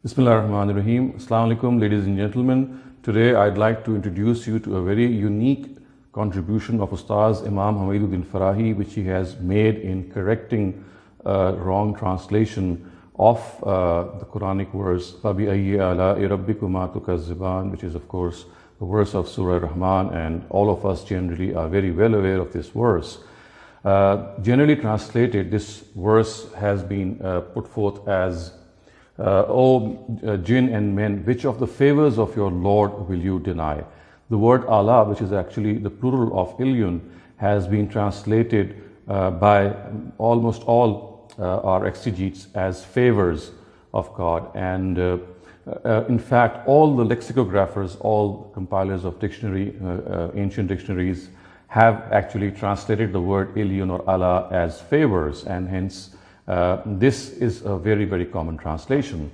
Bismillah ar-Rahman ar-Rahim. Assalamu alaikum, ladies and gentlemen. Today I'd like to introduce you to a very unique contribution of Ustaz Imam Hameed Uddin Farahi, which he has made in correcting wrong translation of the Quranic verse فَبِأَيِّ آلَاءِ رَبِّكُمَا تُكَذِّبَانِ, which is of course the verse of Surah Ar-Rahman, and all of us generally are very well aware of this verse. Generally translated, this verse has been put forth as O jinn and men, which of the favors of your Lord will you deny? The word Allah, which is actually the plural of ilyun, has been translated by almost all our exegetes as favors of God. And in fact, all the lexicographers, all compilers of ancient dictionaries have actually translated the word ilyun or Allah as favors, and hence this is a very, very common translation.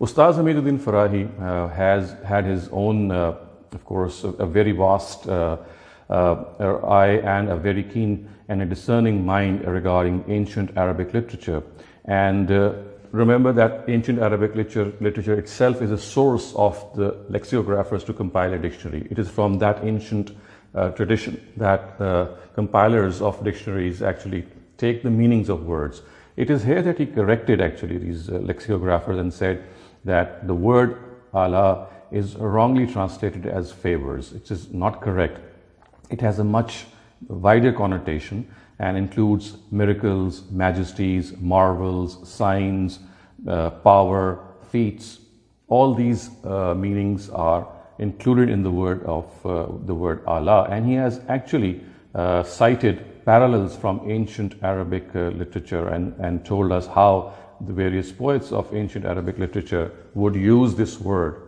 Ustaz Hameed Uddin Farahi has had his own, of course, a very vast eye and a very keen and a discerning mind regarding ancient Arabic literature. And remember that ancient Arabic literature itself is a source of the lexicographers to compile a dictionary. It is from that ancient tradition that compilers of dictionaries actually take the meanings of words. It is here that he corrected actually these lexicographers and said that the word Allah is wrongly translated as favors. It is not correct. It has a much wider connotation and includes miracles, majesties, marvels, signs, power, feats. All these meanings are included in the word Allah, and he has actually cited parallels from ancient Arabic literature and told us how the various poets of ancient Arabic literature would use this word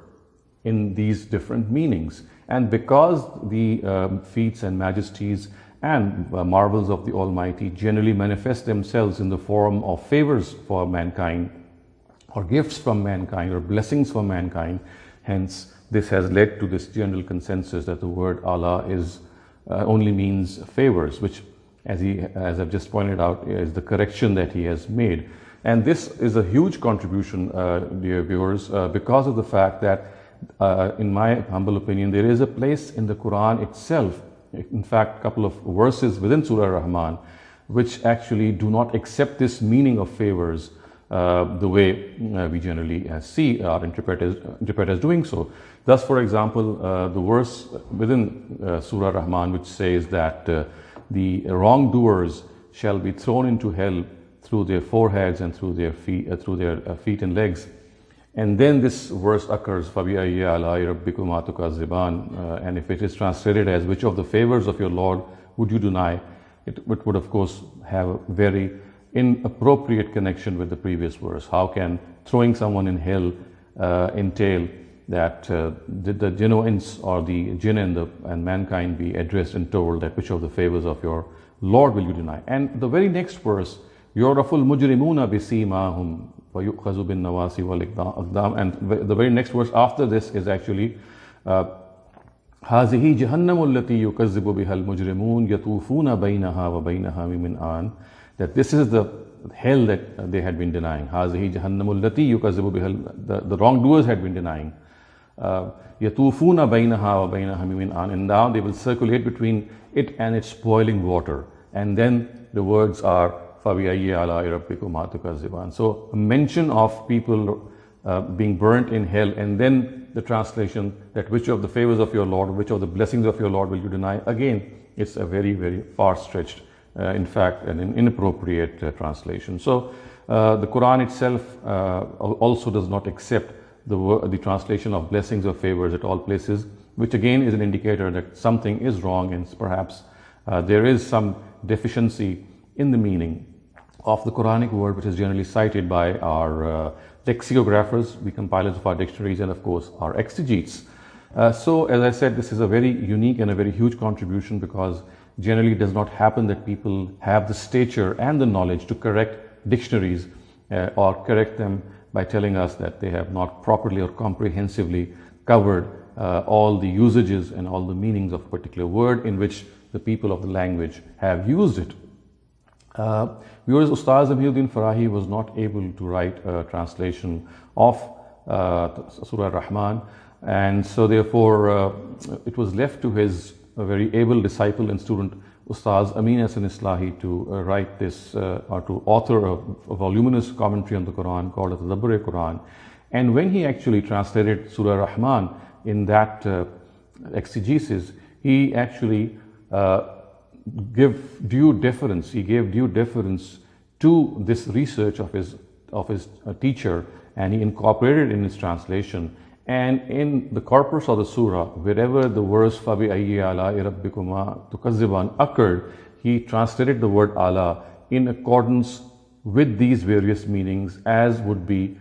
in these different meanings. And because the feats and majesties and marvels of the Almighty generally manifest themselves in the form of favors for mankind, or gifts from mankind, or blessings for mankind, hence this has led to this general consensus that the word Allah is only means favors, which as I've just pointed out, is the correction that he has made. And this is a huge contribution, dear viewers, because of the fact that, in my humble opinion, there is a place in the Quran itself, in fact, a couple of verses within Surah Ar-Rahman, which actually do not accept this meaning of favors the way we generally see our interpreters doing so. Thus, for example, the verse within Surah Ar-Rahman which says that the wrongdoers shall be thrown into hell through their foreheads and through their feet and legs. And then this verse occurs, فَبِأَيِّ آلَاءِ رَبِّكُمَا تُكَذِّبَانِ, and if it is translated as which of the favors of your Lord would you deny, it would of course have a very inappropriate connection with the previous verse. How can throwing someone in hell entail that the jinn or ins, or the jinn and mankind be addressed and told that which of the favors of your Lord will you deny? And the very next verse, يُعْرَفُ الْمُجْرِمُونَ بِسِيمَاهُمْ وَيُؤْخَذُ بِالنَّوَاسِي وَالْإِقْدَامِ, and the very next verse after this is actually هَذِهِ جَهَنَّمُ الَّتِي يُكَذِّبُ بِهَا الْمُجْرِمُونَ يَطُوفُونَ بَيْنَهَا وَبَيْنَ حَمِيمٍ آنٍ, that this is the hell that they had been denying. هَذِهِ جَهَنَّمُ الَّتِي يُكَذِّبُ بِهَا, the wrongdoers had been denying. يَطُوفُونَ بَيْنَهَا وَبَيْنَ حَمِيمٍ آنٍ, and now they will circulate between it and its boiling water. And then the words are فَبِأَيِّ آلَاءِ رَبِّكُمَا تُكَذِّبَانِ. So a mention of people being burnt in hell, and then the translation that which of the favors of your Lord, which of the blessings of your Lord will you deny? Again, it's a very, very far-stretched, in fact, an inappropriate translation. So the Quran itself also does not accept the translation of blessings or favors at all places, which again is an indicator that something is wrong, and perhaps there is some deficiency in the meaning of the Quranic word, which is generally cited by our lexicographers, the compilers of our dictionaries, and of course our exegetes. So as I said, this is a very unique and a very huge contribution, because generally it does not happen that people have the stature and the knowledge to correct dictionaries or correct them by telling us that they have not properly or comprehensively covered all the usages and all the meanings of a particular word in which the people of the language have used it. Viewers, Ustaz Hameed Uddin Farahi was not able to write a translation of Surah Ar-Rahman. And so therefore it was left to his very able disciple and student Ustaz Amin Hassan Islahi to write this or to author a voluminous commentary on the Quran called the Tadabbur Quran. And when he actually translated Surah Ar-Rahman in that exegesis, he actually gave due deference to this research of his teacher, and he incorporated in his translation. And in the corpus of the surah, wherever the verse "Fabi ayyi ala'i rabbikuma tukazziban" occurred, he translated the word "ala" in accordance with these various meanings, as would be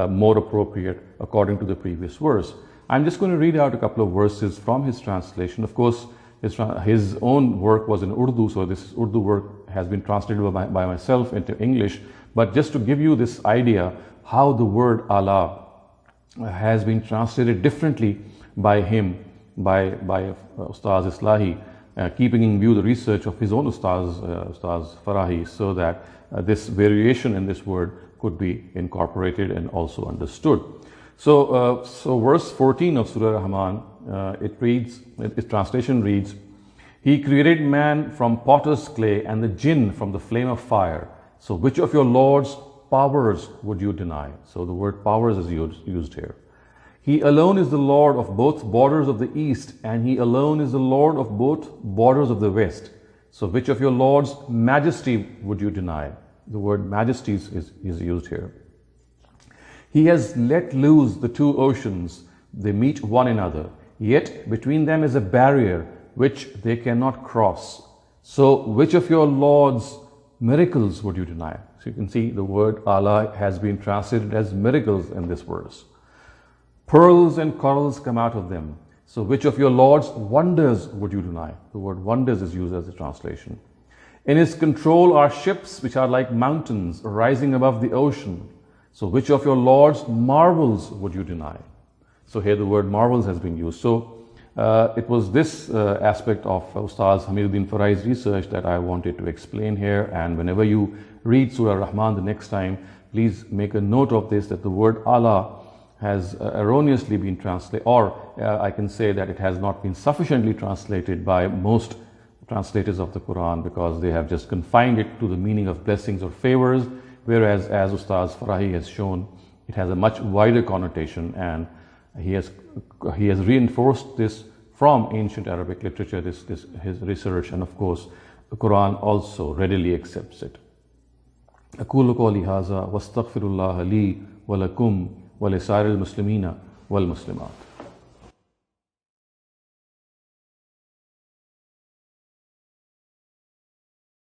more appropriate according to the previous verse. I'm just going to read out a couple of verses from his translation. Of course, his own work was in Urdu, so this Urdu work has been translated by myself into English. But just to give you this idea how the word "ala" has been translated differently by him, by Ustaz Islahi, keeping in view the research of his own Ustaz Farahi, so that this variation in this word could be incorporated and also understood. So verse 14 of Surah Ar-Rahman, its translation reads, "He created man from potter's clay and the jinn from the flame of fire. So which of your Lord's powers would you deny?" So the word powers is used here. "He alone is the Lord of both borders of the east, and he alone is the Lord of both borders of the west. So which of your Lord's majesty would you deny?" The word majesty is used here. "He has let loose the two oceans, they meet one another, yet between them is a barrier which they cannot cross. So which of your Lord's miracles would you deny?" So you can see the word "Allah" has been translated as miracles in this verse. "Pearls and corals come out of them. So which of your Lord's wonders would you deny?" The word wonders is used as a translation. "In his control are ships which are like mountains rising above the ocean. So which of your Lord's marvels would you deny?" So here the word marvels has been used. So it was this aspect of Ustaz Hameed Uddin Farahi's research that I wanted to explain here. And whenever you read Surah Ar-Rahman the next time, please make a note of this, that the word "Allah" has erroneously been translated, or I can say that it has not been sufficiently translated by most translators of the Quran, because they have just confined it to the meaning of blessings or favors, whereas as Ustaz Farahi has shown, it has a much wider connotation, and he has reinforced this from ancient Arabic literature, his research, and of course the Quran also readily accepts it. أقول قولي هذا واستغفر الله لي ولكم ولسائر المسلمين والمسلمات.